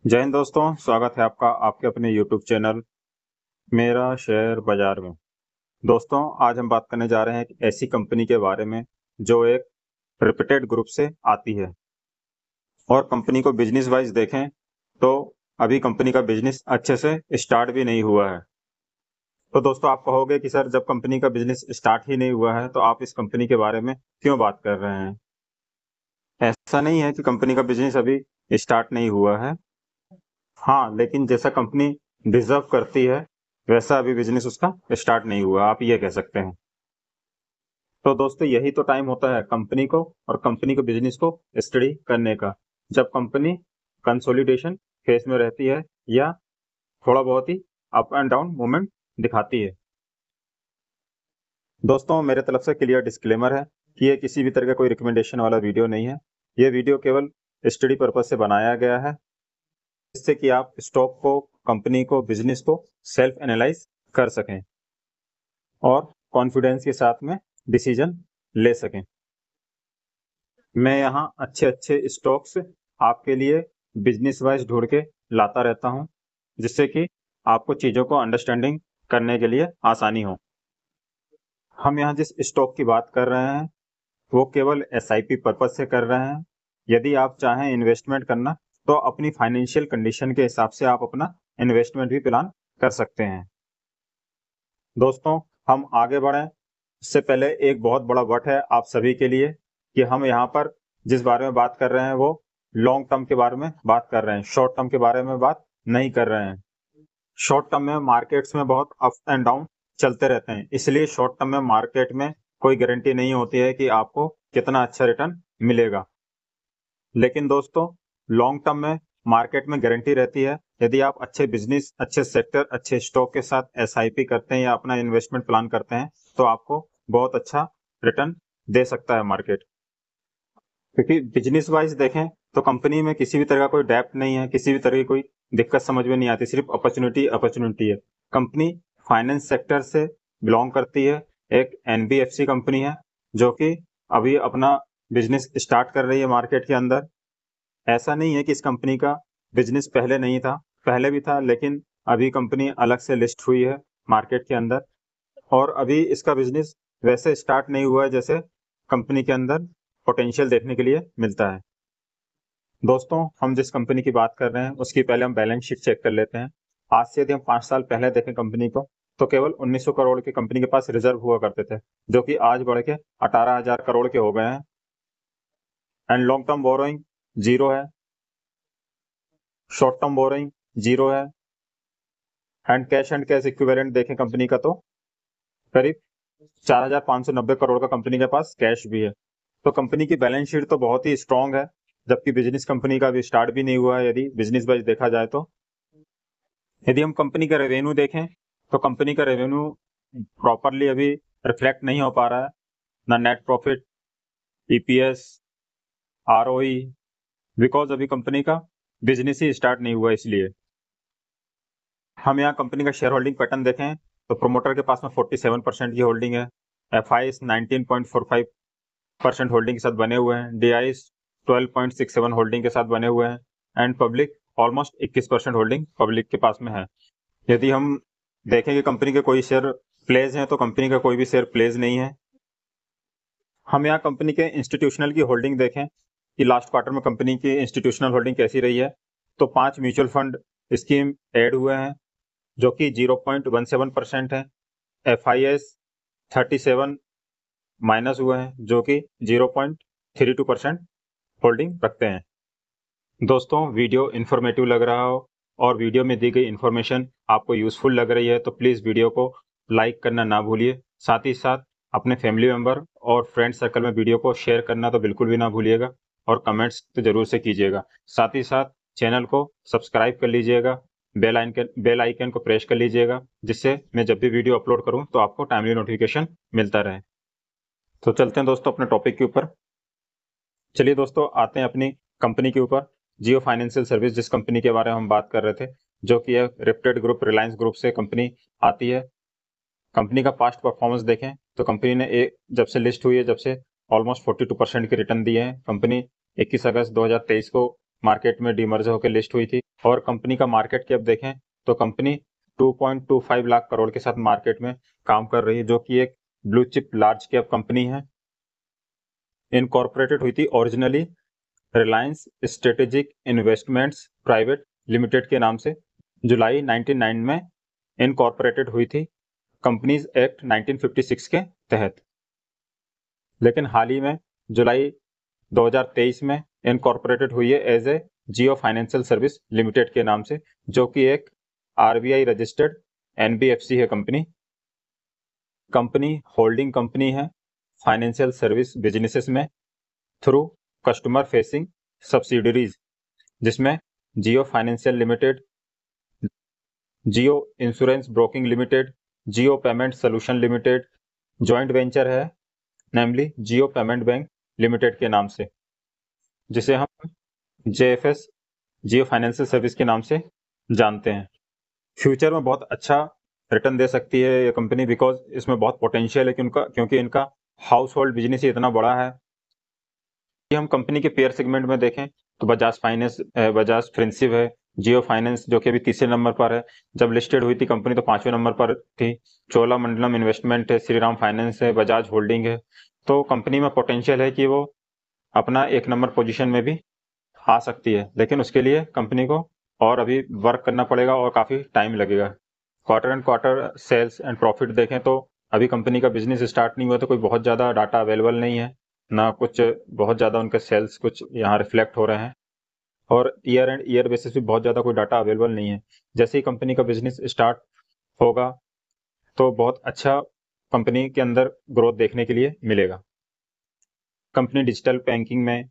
जय हिंद दोस्तों, स्वागत है आपका आपके अपने यूट्यूब चैनल मेरा शेयर बाजार में। दोस्तों, आज हम बात करने जा रहे हैं एक ऐसी कंपनी के बारे में जो एक रेप्यूटेड ग्रुप से आती है और कंपनी को बिजनेस वाइज देखें तो अभी कंपनी का बिजनेस अच्छे से स्टार्ट भी नहीं हुआ है। तो दोस्तों, आप कहोगे कि सर, जब कंपनी का बिजनेस स्टार्ट ही नहीं हुआ है तो आप इस कंपनी के बारे में क्यों बात कर रहे हैं? ऐसा नहीं है कि कंपनी का बिजनेस अभी स्टार्ट नहीं हुआ है। हाँ, लेकिन जैसा कंपनी डिजर्व करती है वैसा अभी बिजनेस उसका स्टार्ट नहीं हुआ, आप ये कह सकते हैं। तो दोस्तों, यही तो टाइम होता है कंपनी को और कंपनी के बिजनेस को स्टडी करने का, जब कंपनी कंसोलिडेशन फेज में रहती है या थोड़ा बहुत ही अप एंड डाउन मूवमेंट दिखाती है। दोस्तों, मेरे तरफ से क्लियर डिस्क्लेमर है कि ये किसी भी तरह का कोई रिकमेंडेशन वाला वीडियो नहीं है। ये वीडियो केवल स्टडी पर्पज से बनाया गया है, जिससे कि आप स्टॉक को, कंपनी को, बिजनेस को सेल्फ एनालाइज कर सकें और कॉन्फिडेंस के साथ में डिसीजन ले सकें। मैं यहाँ अच्छे अच्छे स्टॉक्स आपके लिए बिजनेस वाइज ढूंढ के लाता रहता हूँ, जिससे कि आपको चीज़ों को अंडरस्टैंडिंग करने के लिए आसानी हो। हम यहाँ जिस स्टॉक की बात कर रहे हैं वो केवल एसआईपी पर्पज से कर रहे हैं। यदि आप चाहें इन्वेस्टमेंट करना तो अपनी फाइनेंशियल कंडीशन के हिसाब से आप अपना इन्वेस्टमेंट भी प्लान कर सकते हैं। दोस्तों, हम आगे बढ़ें उससे पहले एक बहुत बड़ा वर्ड है आप सभी के लिए कि हम यहाँ पर जिस बारे में बात कर रहे हैं वो लॉन्ग टर्म के बारे में बात कर रहे हैं, शॉर्ट टर्म के बारे में बात नहीं कर रहे हैं। शॉर्ट टर्म में मार्केट्स में बहुत अप एंड डाउन चलते रहते हैं, इसलिए शॉर्ट टर्म में मार्केट में कोई गारंटी नहीं होती है कि आपको कितना अच्छा रिटर्न मिलेगा। लेकिन दोस्तों, लॉन्ग टर्म में मार्केट में गारंटी रहती है। यदि आप अच्छे बिजनेस, अच्छे सेक्टर, अच्छे स्टॉक के साथ एसआईपी करते हैं या अपना इन्वेस्टमेंट प्लान करते हैं तो आपको बहुत अच्छा रिटर्न दे सकता है मार्केट। क्योंकि बिजनेस वाइज देखें तो कंपनी में किसी भी तरह का कोई डेप्ट नहीं है, किसी भी तरह की कोई दिक्कत समझ में नहीं आती, सिर्फ अपॉर्चुनिटी अपॉर्चुनिटी है। कंपनी फाइनेंस सेक्टर से बिलोंग करती है, एक एनबीएफसी कंपनी है जो कि अभी अपना बिजनेस स्टार्ट कर रही है मार्केट के अंदर। ऐसा नहीं है कि इस कंपनी का बिजनेस पहले नहीं था, पहले भी था, लेकिन अभी कंपनी अलग से लिस्ट हुई है मार्केट के अंदर और अभी इसका बिजनेस वैसे स्टार्ट नहीं हुआ है जैसे कंपनी के अंदर पोटेंशियल देखने के लिए मिलता है। दोस्तों, हम जिस कंपनी की बात कर रहे हैं उसकी पहले हम बैलेंस शीट चेक कर लेते हैं। आज से यदि हम 5 साल पहले देखें कंपनी को तो केवल 1900 करोड़ की कंपनी के पास रिजर्व हुआ करते थे, जो कि आज बढ़ के 18,000 करोड़ के हो गए हैं। And long term borrowing zero है, शॉर्ट टर्म बोरोइंग जीरो है एंड कैश इक्विवेलेंट देखें कंपनी का तो करीब 4,590 करोड़ का कंपनी के पास कैश भी है। तो कंपनी की बैलेंस शीट तो बहुत ही स्ट्रांग है, जबकि बिजनेस कंपनी का भी स्टार्ट भी नहीं हुआ है यदि बिजनेस वाइज देखा जाए तो। यदि हम कंपनी का रेवेन्यू देखें तो कंपनी का रेवेन्यू प्रॉपरली अभी रिफ्लेक्ट नहीं हो पा रहा है, ना net profit, EPS, ROE, because अभी कंपनी का बिजनेस ही स्टार्ट नहीं हुआ। इसलिए हम यहाँ कंपनी का शेयर होल्डिंग पैटर्न देखें तो प्रोमोटर के पास में 47% की होल्डिंग है, एफआईएस 19.45% होल्डिंग के साथ बने हुए हैं, डीआईएस 12.67 होल्डिंग के साथ बने हुए हैं and public almost 21% holding public के पास में है। यदि हम देखें कि कंपनी के कोई शेयर प्लेज हैं तो कंपनी का कोई भी शेयर प्लेज नहीं है। हम यहाँ कंपनी के इंस्टीट्यूशनल की होल्डिंग देखें कि लास्ट क्वार्टर में कंपनी की इंस्टीट्यूशनल होल्डिंग कैसी रही है, तो 5 म्यूचुअल फंड स्कीम ऐड हुए हैं जो कि 0.17% है, एफआईएस 37 माइनस हुए हैं जो कि 0.32% होल्डिंग रखते हैं। दोस्तों, वीडियो इन्फॉर्मेटिव लग रहा हो और वीडियो में दी गई इन्फॉर्मेशन आपको यूजफुल लग रही है तो प्लीज़ वीडियो को लाइक करना ना भूलिए। साथ ही साथ अपने फैमिली मेम्बर और फ्रेंड सर्कल में वीडियो को शेयर करना तो बिल्कुल भी ना भूलिएगा और कमेंट्स तो जरूर से कीजिएगा। साथ ही साथ चैनल को सब्सक्राइब कर लीजिएगा, बेल आइकन को प्रेस कर लीजिएगा, जिससे मैं जब भी वीडियो अपलोड करूं तो आपको टाइमली नोटिफिकेशन मिलता रहे। तो चलते हैं दोस्तों अपने टॉपिक के ऊपर। चलिए दोस्तों, आते हैं अपनी कंपनी के ऊपर। जियो फाइनेंशियल सर्विस, जिस कंपनी के बारे में हम बात कर रहे थे, जो कि है रेप्यूटेड ग्रुप, रिलायंस ग्रुप से कंपनी आती है। कंपनी का पास्ट परफॉर्मेंस देखें तो कंपनी ने जब से लिस्ट हुई है जब से ऑलमोस्ट 42% के रिटर्न दिए हैं। कंपनी 21 अगस्त 2023 को मार्केट में डीमर्ज होकर लिस्ट हुई थी और कंपनी का मार्केट कैप देखें तो कंपनी 2.25 लाख करोड़ के साथ मार्केट में काम कर रही है, जो कि एक blue chip large cap company है। इनकॉर्पोरेटेड हुई थी originally Reliance strategic investments private limited के नाम से। जुलाई 1999 में इनकॉर्पोरेटेड हुई थी कंपनीज एक्ट 1956 के तहत, लेकिन हाल ही में जुलाई 2023 में इनकॉर्पोरेटेड हुई है as a Jio financial service limited के नाम से, जो कि एक आरबीआई रजिस्टर्ड एनबीएफसी है। कंपनी होल्डिंग कंपनी है फाइनेंशियल सर्विस बिजनेसेस में थ्रू कस्टमर फेसिंग सब्सिडरीज, जिसमें Jio financial limited, Jio insurance broking limited, Jio payment solution limited, joint venture है namely Jio payment bank limited के नाम से, जिसे हम जेएफएस जियो फाइनेंशियल सर्विस के नाम से जानते हैं। फ्यूचर में बहुत अच्छा रिटर्न दे सकती है ये कंपनी, बिकॉज इसमें बहुत पोटेंशियल है क्योंकि इनका हाउस होल्ड बिजनेस ही इतना बड़ा है। कि हम कंपनी के पेयर सेगमेंट में देखें तो बजाज फाइनेंस, बजाज फ्रेंसिव है, जियो फाइनेंस जो कि अभी तीसरे नंबर पर है। जब लिस्टेड हुई थी कंपनी तो 5वें नंबर पर थी। चोलामंडलम इन्वेस्टमेंट है, श्रीराम फाइनेंस है, बजाज होल्डिंग है। तो कंपनी में पोटेंशियल है कि वो अपना 1 नंबर पोजीशन में भी आ सकती है, लेकिन उसके लिए कंपनी को और अभी वर्क करना पड़ेगा और काफ़ी टाइम लगेगा। Quarter and quarter sales and profit देखें तो अभी कंपनी का बिजनेस स्टार्ट नहीं हुआ तो कोई बहुत ज़्यादा डाटा अवेलेबल नहीं है, ना कुछ बहुत ज़्यादा उनके सेल्स कुछ यहाँ रिफ्लेक्ट हो रहे हैं, और ईयर एंड ईयर बेसिस भी बहुत ज़्यादा कोई डाटा अवेलेबल नहीं है। जैसे ही कंपनी का बिजनेस स्टार्ट होगा तो बहुत अच्छा कंपनी के अंदर ग्रोथ देखने के लिए मिलेगा। कंपनी डिजिटल बैंकिंग में,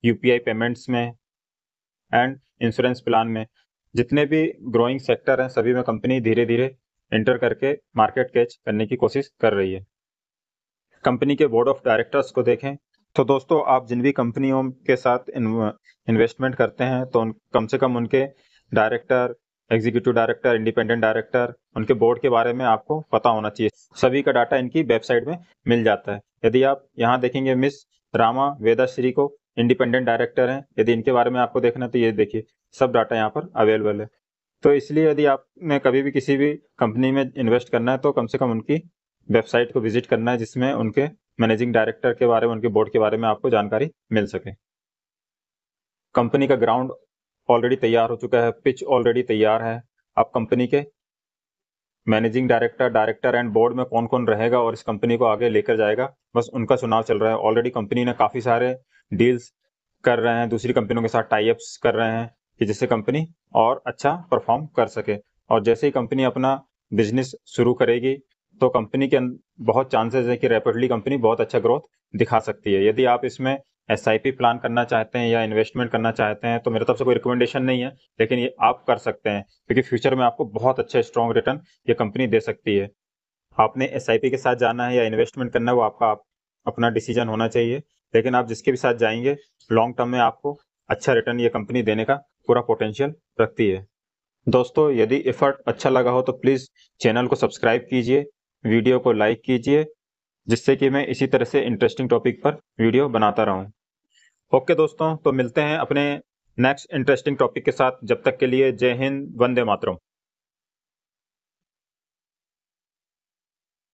यूपीआई पेमेंट्स में एंड इंश्योरेंस प्लान में, जितने भी ग्रोइंग सेक्टर हैं सभी में कंपनी धीरे धीरे एंटर करके मार्केट कैच करने की कोशिश कर रही है। कंपनी के बोर्ड ऑफ डायरेक्टर्स को देखें तो दोस्तों, आप जिन भी कंपनियों के साथ इन्वेस्टमेंट करते हैं तो कम से कम उनके director, executive director, independent director, उनके बोर्ड के बारे में आपको पता होना चाहिए। सभी का डाटा इनकी वेबसाइट में मिल जाता है। यदि आप यहाँ देखेंगे मिस रामा वेदाश्री को इंडिपेंडेंट डायरेक्टर हैं, यदि इनके बारे में आपको देखना तो ये देखिए सब डाटा यहाँ पर अवेलेबल है। तो इसलिए यदि आपने कभी भी किसी भी कंपनी में इन्वेस्ट करना है तो कम से कम उनकी वेबसाइट को विजिट करना है, जिसमें उनके मैनेजिंग डायरेक्टर के बारे में, उनके बोर्ड के बारे में आपको जानकारी मिल सके। कंपनी का ग्राउंड ऑलरेडी तैयार हो चुका है, पिच ऑलरेडी तैयार है। अब कंपनी के managing director, director and board में कौन कौन रहेगा और इस कंपनी को आगे लेकर जाएगा, बस उनका चुनाव चल रहा है। ऑलरेडी कंपनी ने काफ़ी सारे डील्स कर रहे हैं, दूसरी कंपनियों के साथ टाई अप्स कर रहे हैं कि जिससे कंपनी और अच्छा परफॉर्म कर सके। और जैसे ही कंपनी अपना बिजनेस शुरू करेगी तो कंपनी के बहुत चांसेस है कि रैपिडली कंपनी बहुत अच्छा ग्रोथ दिखा सकती है। यदि आप इसमें एसआईपी प्लान करना चाहते हैं या इन्वेस्टमेंट करना चाहते हैं तो मेरे तरफ से कोई रिकमेंडेशन नहीं है, लेकिन ये आप कर सकते हैं क्योंकि फ्यूचर में आपको बहुत अच्छा स्ट्रॉन्ग रिटर्न ये कंपनी दे सकती है। आपने एसआईपी के साथ जाना है या इन्वेस्टमेंट करना है वो आपका अपना डिसीजन होना चाहिए, लेकिन आप जिसके भी साथ जाएंगे लॉन्ग टर्म में आपको अच्छा रिटर्न ये कंपनी देने का पूरा पोटेंशियल रखती है। दोस्तों, यदि एफर्ट अच्छा लगा हो तो प्लीज़ चैनल को सब्सक्राइब कीजिए, वीडियो को लाइक कीजिए, जिससे कि मैं इसी तरह से इंटरेस्टिंग टॉपिक पर वीडियो बनाता रहूं। ओके दोस्तों, तो मिलते हैं अपने नेक्स्ट इंटरेस्टिंग टॉपिक के साथ। जब तक के लिए जय हिंद, वंदे मातरम।